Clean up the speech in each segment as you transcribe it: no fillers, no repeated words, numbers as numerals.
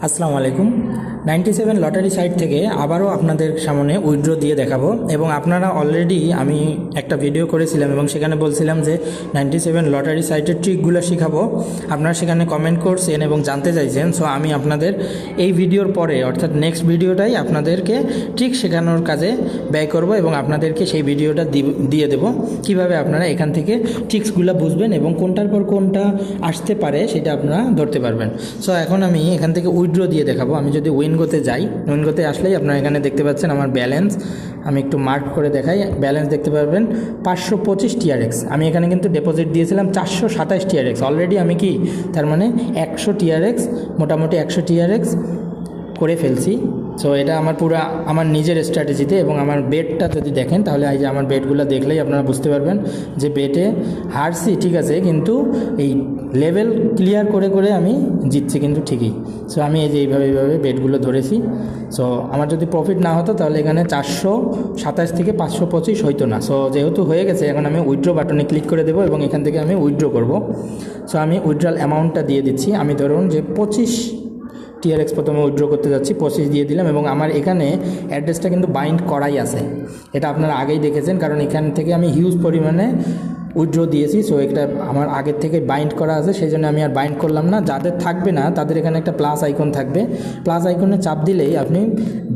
আসসালামু আলাইকুম। 97 lottery site থেকে আবারও আপনাদের সামনে উইথড্র দিয়ে দেখাবো এবং আপনারা অলরেডি আমি একটা ভিডিও করেছিলাম এবং সেখানে বলছিলাম যে 97 লটারি সাইটের ট্রিকগুলো শেখাবো। আপনারা সেখানে কমেন্ট করছেন এবং জানতে চাইছেন। সো আমি আপনাদের এই ভিডিওর পরে অর্থাৎ নেক্সট ভিডিওটাই আপনাদেরকে ট্রিক শেখানোর কাজে ব্যয় করব এবং আপনাদেরকে সেই ভিডিওটা দিয়ে দেব কিভাবে আপনারা এখান থেকে ট্রিক্সগুলো বুঝবেন এবং কোনটার পর কোনটা আসতে পারে সেটা আপনারা ধরতে পারবেন। সো এখন আমি এখান থেকে উইথড্র দিয়ে দেখাবো। আমি যদি উইনগোতে যাই, উইনগোতে আসলেই আপনারা এখানে দেখতে পাচ্ছেন আমার ব্যালেন্স। আমি একটু মার্ক করে দেখাই, ব্যালেন্স দেখতে পারবেন 525 TRX। আমি এখানে কিন্তু ডিপোজিট দিয়েছিলাম 427 TRX। অলরেডি আমি কি তার মানে 100 TRX, মোটামুটি 100 TRX করে ফেলছি। সো এটা আমার পুরো আমার নিজের স্ট্র্যাটেজিতে এবং আমার বেটটা যদি দেখেন তাহলে এই যে আমার বেটগুলো দেখলেই আপনারা বুঝতে পারবেন যে বেটে হারছি ঠিক আছে, কিন্তু এই লেভেল ক্লিয়ার করে করে আমি জিতছি কিন্তু ঠিকই। সো আমি এই যে এইভাবে বেটগুলো ধরেছি। সো আমার যদি প্রফিট না হতো তাহলে এখানে 427 থেকে 525 হইতো না। সো যেহেতু হয়ে গেছে এখন আমি উইথড্র বাটনে ক্লিক করে দেবো এবং এখান থেকে আমি উইথড্র করব। সো আমি উইথড্রল অ্যামাউন্টটা দিয়ে দিচ্ছি। আমি ধরুন যে 25 TRX প্রথমে উইথড্র করতে যাচ্ছি, 25 দিয়ে দিলাম এবং আমার এখানে অ্যাড্রেসটা কিন্তু বাইন্ড করাই আছে। এটা আপনারা আগেই দেখেছেন, কারণ এখান থেকে আমি হিউজ পরিমাণে উইথড্র দিয়েছি। সো এটা আমার আগের থেকে বাইন্ড করা আছে, সেই জন্য আমি আর বাইন্ড করলাম না। যাদের থাকবে না তাদের এখানে একটা প্লাস আইকন থাকবে, প্লাস আইকনে চাপ দিলেই আপনি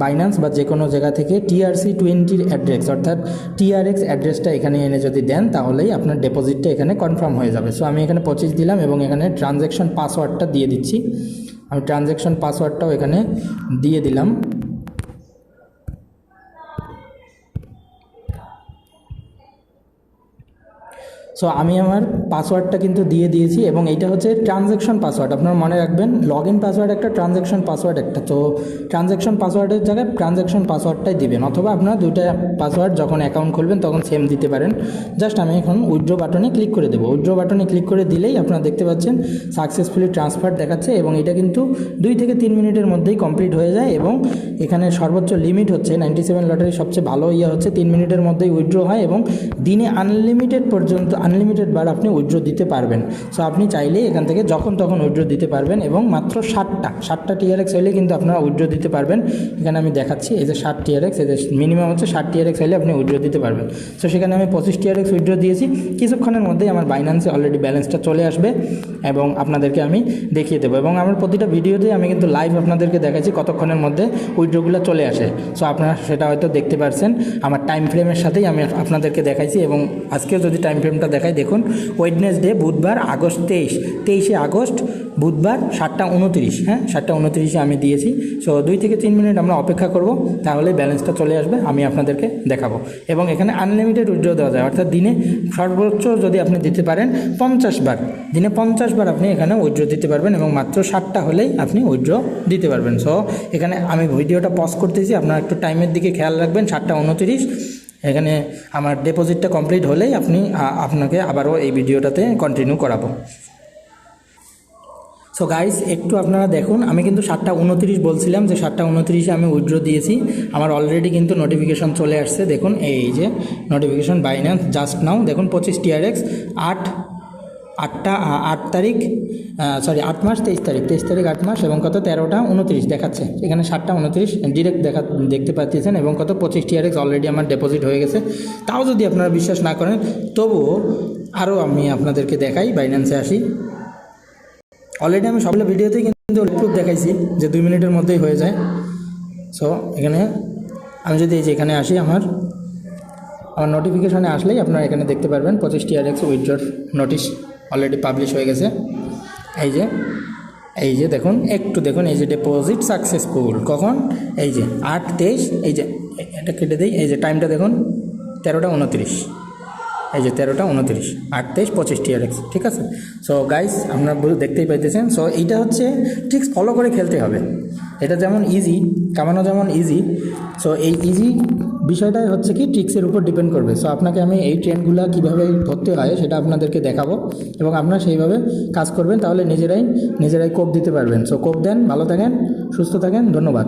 বাইন্যান্স বা যে কোনো জায়গা থেকে TRC20 অ্যাড্রেস অর্থাৎ TRX অ্যাড্রেসটা এখানে এনে যদি দেন তাহলেই আপনার ডিপোজিটটা এখানে কনফার্ম হয়ে যাবে। সো আমি এখানে 25 দিলাম এবং এখানে ট্রানজ্যাকশন পাসওয়ার্ডটা দিয়ে দিচ্ছি। আমি ট্রানজ্যাকশন পাসওয়ার্ডটাও এখানে দিয়ে দিলাম। সো আমি আমার পাসওয়ার্ডটা কিন্তু দিয়ে দিয়েছি এবং এইটা হচ্ছে ট্রানজ্যাকশন পাসওয়ার্ড। আপনারা মনে রাখবেন লগ ইন পাসওয়ার্ড একটা, ট্রানজ্যাকশন পাসওয়ার্ড একটা। তো ট্রানজ্যাকশন পাসওয়ার্ডের জায়গায় ট্রানজ্যাকশন পাসওয়ার্ডটাই দিবেন, অথবা আপনারা দুইটা পাসওয়ার্ড যখন অ্যাকাউন্ট খুলবেন তখন সেম দিতে পারেন। জাস্ট আমি এখন উইথড্র বাটনে ক্লিক করে দেবো। উইথড্র বাটনে ক্লিক করে দিলেই আপনারা দেখতে পাচ্ছেন সাকসেসফুলি ট্রান্সফার দেখাচ্ছে এবং এটা কিন্তু 2 থেকে 3 মিনিটের মধ্যেই কমপ্লিট হয়ে যায় এবং এখানে সর্বোচ্চ লিমিট হচ্ছে 97 লটারি সবচেয়ে ভালো হচ্ছে 3 মিনিটের মধ্যেই উইথড্র হয় এবং দিনে আনলিমিটেড পর্যন্ত আনলিমিটেড বার আপনি উইথড্র দিতে পারবেন। সো আপনি চাইলেই এখান থেকে যখন তখন উইথড্র দিতে পারবেন এবং মাত্র 60টা TRX হলে কিন্তু আপনারা উইথড্র দিতে পারবেন। এখানে আমি দেখাচ্ছি এই যে 60 TRX, এই যে মিনিমাম হচ্ছে 60 TRX হলে আপনি উইথড্র দিতে পারবেন। সো সেখানে আমি 25 TRX উইথড্র দিয়েছি। কিছুক্ষণের মধ্যেই আমার বাইন্যান্সে অলরেডি ব্যালেন্সটা চলে আসবে এবং আপনাদেরকে আমি দেখিয়ে দেবো এবং আমার প্রতিটা ভিডিওতে আমি কিন্তু লাইভ আপনাদেরকে দেখাচ্ছি কতক্ষণের মধ্যে উইথড্রগুলো চলে আসে। সো আপনারা সেটা হয়তো দেখতে পারছেন আমার টাইম ফ্রেমের সাথেই আমি আপনাদেরকে দেখাইছি এবং আজকেও যদি টাইম ফ্রেমটা দেখাই দেখুন, ওয়েডনেসডে বুধবার আগস্ট 23 আগস্ট বুধবার 7:29, হ্যাঁ 7:29 আমি দিয়েছি। সো 2 থেকে 3 মিনিট আমরা অপেক্ষা করব, তাহলে ব্যালেন্সটা চলে আসবে, আমি আপনাদেরকে দেখাবো। এবং এখানে আনলিমিটেড উইথড্র দেওয়া যায়, অর্থাৎ দিনে সর্বোচ্চ যদি আপনি দিতে পারেন 50 বার, দিনে 50 বার আপনি এখানে উইথড্র দিতে পারবেন এবং মাত্র 60টা হলেই আপনি উইথড্র দিতে পারবেন। সো এখানে আমি ভিডিওটা পজ করতেছি, আপনারা একটু টাইমের দিকে খেয়াল রাখবেন। 7:29 এখানে আমার ডিপোজিটটা কমপ্লিট হলেই আপনাকে আবারও এই ভিডিওটাতে কন্টিনিউ করাবো। সো গাইস একটু আপনারা দেখুন, আমি কিন্তু 7:29 বলছিলাম যে 7:29 আমি উইথড্র দিয়েছি। আমার অলরেডি কিন্তু নোটিফিকেশন চলে আসছে, দেখুন এই যে নোটিফিকেশন বাইন্যান্স জাস্ট নাও, দেখুন 25 TRX 8 মাস 23 তারিখ 8 মাস এবং কত 13:29 দেখাচ্ছে। এখানে 7:29 ডিরেক্ট দেখতে পাচ্ছেন এবং কত 25 TRX অলরেডি আমার ডিপোজিট হয়ে গেছে। তাও যদি আপনারা বিশ্বাস না করেন তবুও আরও আমি আপনাদেরকে দেখাই, বাইন্যান্সে আসি। অলরেডি আমি সবগুলো ভিডিওতেই কিন্তু প্রুফ দেখাইছি যে 2 মিনিটের মধ্যেই হয়ে যায়। সো এখানে আমি যদি এই যে এখানে আসি, আমার নোটিফিকেশানে আসলেই আপনারা এখানে দেখতে পারবেন 25 TRX উইথড্রর নোটিশ অলরেডি পাবলিশ হয়ে গেছে। এই যে দেখুন, একটু দেখুন, এই যে ডিপোজিট সাকসেসফুল, কখন এই যে 8:23, এই যে এটা কেটে দিই, এই যে টাইমটা দেখুন 13:29, এই যে 13:29, 8:23, 25 TRX, ঠিক আছে। সো গাইস আপনারা দেখতেই পাইতেছেন। সো এইটা হচ্ছে ট্রিক্স ফলো করে খেলতে হবে। এটা যেমন ইজি, কামানো যেমন ইজি, সো এই ইজি বিষয়টাই হচ্ছে কি ট্রিক্সের উপর ডিপেন্ড করবে। সো আপনাকে আমি এই ট্রেন্ডগুলো কীভাবে ধরতে হয় সেটা আপনাদেরকে দেখাবো এবং আপনারা সেইভাবে কাজ করবেন, তাহলে নিজেরাই কোপ দিতে পারবেন। সো কোপ দেন, ভালো থাকেন, সুস্থ থাকেন, ধন্যবাদ।